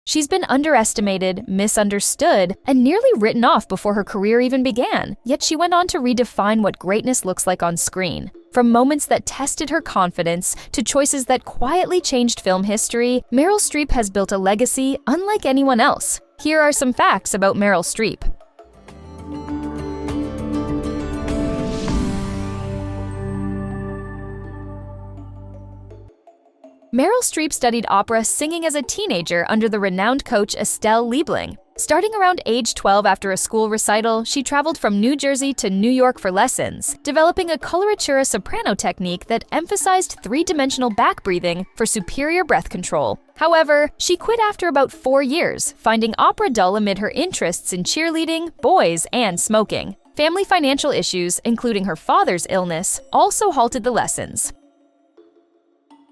She's been underestimated, misunderstood, and nearly written off before her career even began, yet she went on to redefine what greatness looks like on screen. From moments that tested her confidence to choices that quietly changed film history, Meryl Streep has built a legacy unlike anyone else. Here are some facts about Meryl Streep. Meryl Streep studied opera singing as a teenager under the renowned coach Estelle Liebling. Starting around age 12 after a school recital, she traveled from New Jersey to New York for lessons, developing a coloratura soprano technique that emphasized three-dimensional back breathing for superior breath control. However, she quit after about 4 years, finding opera dull amid her interests in cheerleading, boys, and smoking. Family financial issues, including her father's illness, also halted the lessons.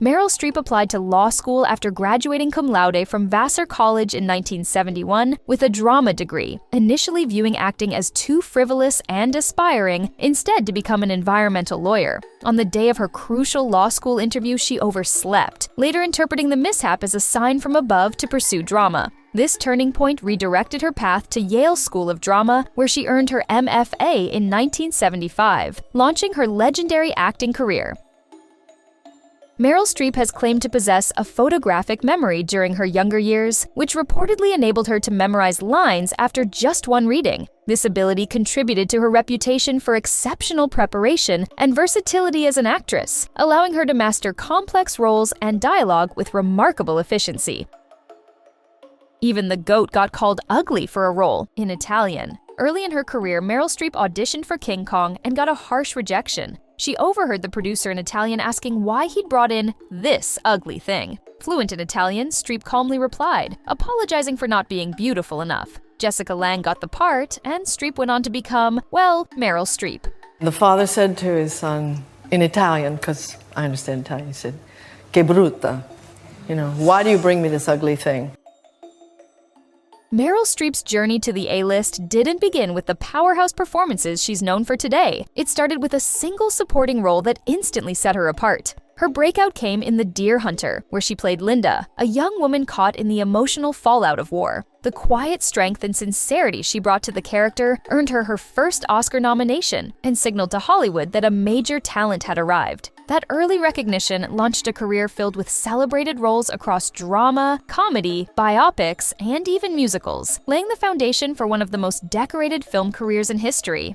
Meryl Streep applied to law school after graduating cum laude from Vassar College in 1971 with a drama degree, initially viewing acting as too frivolous and aspiring, instead to become an environmental lawyer. On the day of her crucial law school interview, she overslept, later interpreting the mishap as a sign from above to pursue drama. This turning point redirected her path to Yale School of Drama, where she earned her MFA in 1975, launching her legendary acting career. Meryl Streep has claimed to possess a photographic memory during her younger years, which reportedly enabled her to memorize lines after just one reading. This ability contributed to her reputation for exceptional preparation and versatility as an actress, allowing her to master complex roles and dialogue with remarkable efficiency. Even the goat got called ugly for a role in Italian. Early in her career, Meryl Streep auditioned for King Kong and got a harsh rejection. She overheard the producer in Italian asking why he'd brought in this ugly thing. Fluent in Italian, Streep calmly replied, apologizing for not being beautiful enough. Jessica Lange got the part, and Streep went on to become, well, Meryl Streep. The father said to his son in Italian, because I understand Italian, he said, "Che brutta." Why do you bring me this ugly thing? Meryl Streep's journey to the A-list didn't begin with the powerhouse performances she's known for today. It started with a single supporting role that instantly set her apart. Her breakout came in The Deer Hunter, where she played Linda, a young woman caught in the emotional fallout of war. The quiet strength and sincerity she brought to the character earned her her first Oscar nomination and signaled to Hollywood that a major talent had arrived. That early recognition launched a career filled with celebrated roles across drama, comedy, biopics, and even musicals, laying the foundation for one of the most decorated film careers in history.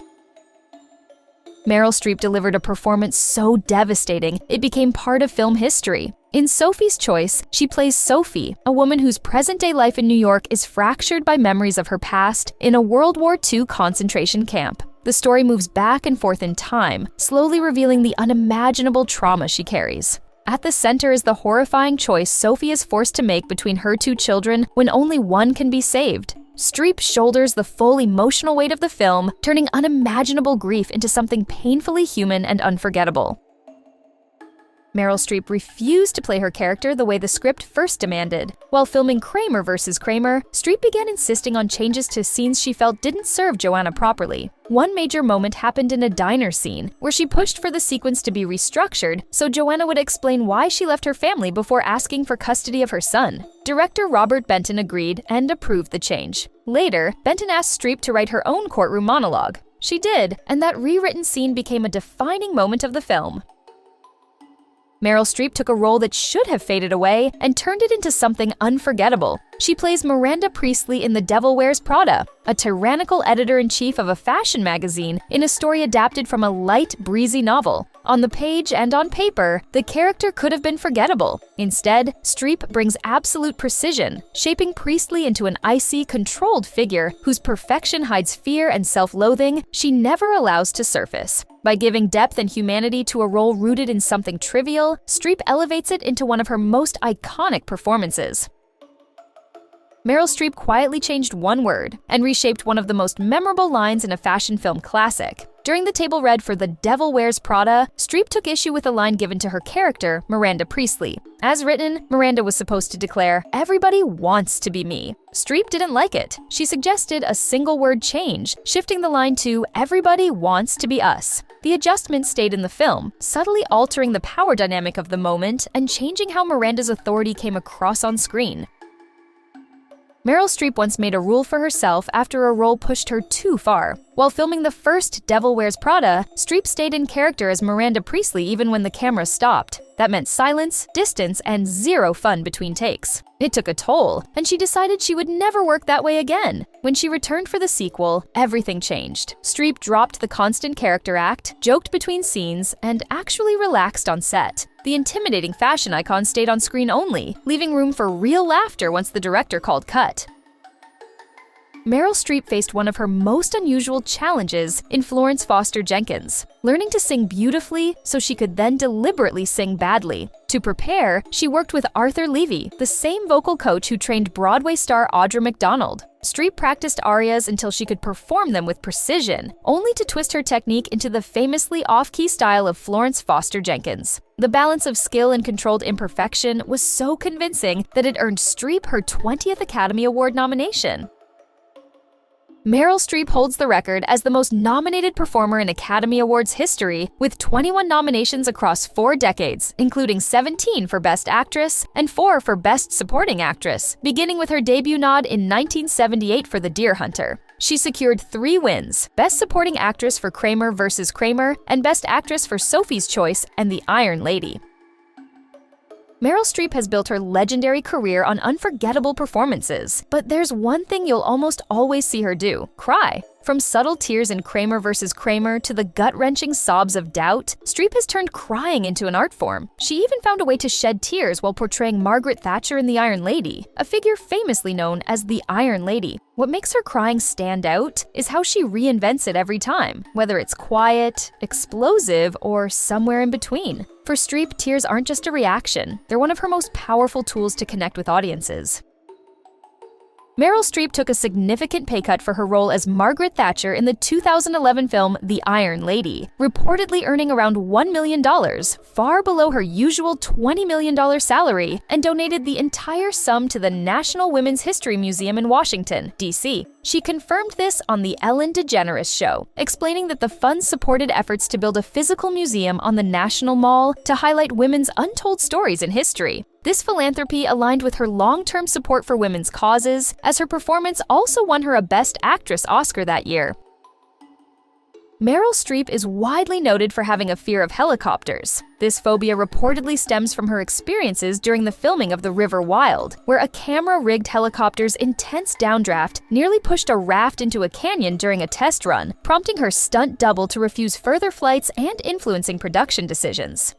Meryl Streep delivered a performance so devastating, it became part of film history. In Sophie's Choice, she plays Sophie, a woman whose present-day life in New York is fractured by memories of her past in a World War II concentration camp. The story moves back and forth in time, slowly revealing the unimaginable trauma she carries. At the center is the horrifying choice Sophie is forced to make between her two children when only one can be saved. Streep shoulders the full emotional weight of the film, turning unimaginable grief into something painfully human and unforgettable. Meryl Streep refused to play her character the way the script first demanded. While filming Kramer vs. Kramer, Streep began insisting on changes to scenes she felt didn't serve Joanna properly. One major moment happened in a diner scene, where she pushed for the sequence to be restructured so Joanna would explain why she left her family before asking for custody of her son. Director Robert Benton agreed and approved the change. Later, Benton asked Streep to write her own courtroom monologue. She did, and that rewritten scene became a defining moment of the film. Meryl Streep took a role that should have faded away and turned it into something unforgettable. She plays Miranda Priestley in The Devil Wears Prada, a tyrannical editor-in-chief of a fashion magazine in a story adapted from a light, breezy novel. On the page and on paper, the character could have been forgettable. Instead, Streep brings absolute precision, shaping Priestley into an icy, controlled figure whose perfection hides fear and self-loathing she never allows to surface. By giving depth and humanity to a role rooted in something trivial, Streep elevates it into one of her most iconic performances. Meryl Streep quietly changed one word and reshaped one of the most memorable lines in a fashion film classic. During the table read for The Devil Wears Prada, Streep took issue with a line given to her character, Miranda Priestley. As written, Miranda was supposed to declare, "Everybody wants to be me." Streep didn't like it. She suggested a single-word change, shifting the line to, "Everybody wants to be us." The adjustment stayed in the film, subtly altering the power dynamic of the moment and changing how Miranda's authority came across on screen. Meryl Streep once made a rule for herself after a role pushed her too far. While filming the first Devil Wears Prada, Streep stayed in character as Miranda Priestley even when the camera stopped. That meant silence, distance, and zero fun between takes. It took a toll, and she decided she would never work that way again. When she returned for the sequel, everything changed. Streep dropped the constant character act, joked between scenes, and actually relaxed on set. The intimidating fashion icon stayed on screen only, leaving room for real laughter once the director called cut. Meryl Streep faced one of her most unusual challenges in Florence Foster Jenkins, learning to sing beautifully so she could then deliberately sing badly. To prepare, she worked with Arthur Levy, the same vocal coach who trained Broadway star Audra McDonald. Streep practiced arias until she could perform them with precision, only to twist her technique into the famously off-key style of Florence Foster Jenkins. The balance of skill and controlled imperfection was so convincing that it earned Streep her 20th Academy Award nomination. Meryl Streep holds the record as the most nominated performer in Academy Awards history, with 21 nominations across 4 decades, including 17 for Best Actress and 4 for Best Supporting Actress, beginning with her debut nod in 1978 for The Deer Hunter. She secured 3 wins: Best Supporting Actress for Kramer vs. Kramer and Best Actress for Sophie's Choice and The Iron Lady. Meryl Streep has built her legendary career on unforgettable performances, but there's one thing you'll almost always see her do: cry. From subtle tears in Kramer vs. Kramer to the gut-wrenching sobs of doubt, Streep has turned crying into an art form. She even found a way to shed tears while portraying Margaret Thatcher in The Iron Lady, a figure famously known as the Iron Lady. What makes her crying stand out is how she reinvents it every time, whether it's quiet, explosive, or somewhere in between. For Streep, tears aren't just a reaction, they're one of her most powerful tools to connect with audiences. Meryl Streep took a significant pay cut for her role as Margaret Thatcher in the 2011 film The Iron Lady, reportedly earning around $1 million, far below her usual $20 million salary, and donated the entire sum to the National Women's History Museum in Washington, D.C. She confirmed this on The Ellen DeGeneres Show, explaining that the funds supported efforts to build a physical museum on the National Mall to highlight women's untold stories in history. This philanthropy aligned with her long-term support for women's causes, as her performance also won her a Best Actress Oscar that year. Meryl Streep is widely noted for having a fear of helicopters. This phobia reportedly stems from her experiences during the filming of The River Wild, where a camera-rigged helicopter's intense downdraft nearly pushed a raft into a canyon during a test run, prompting her stunt double to refuse further flights and influencing production decisions.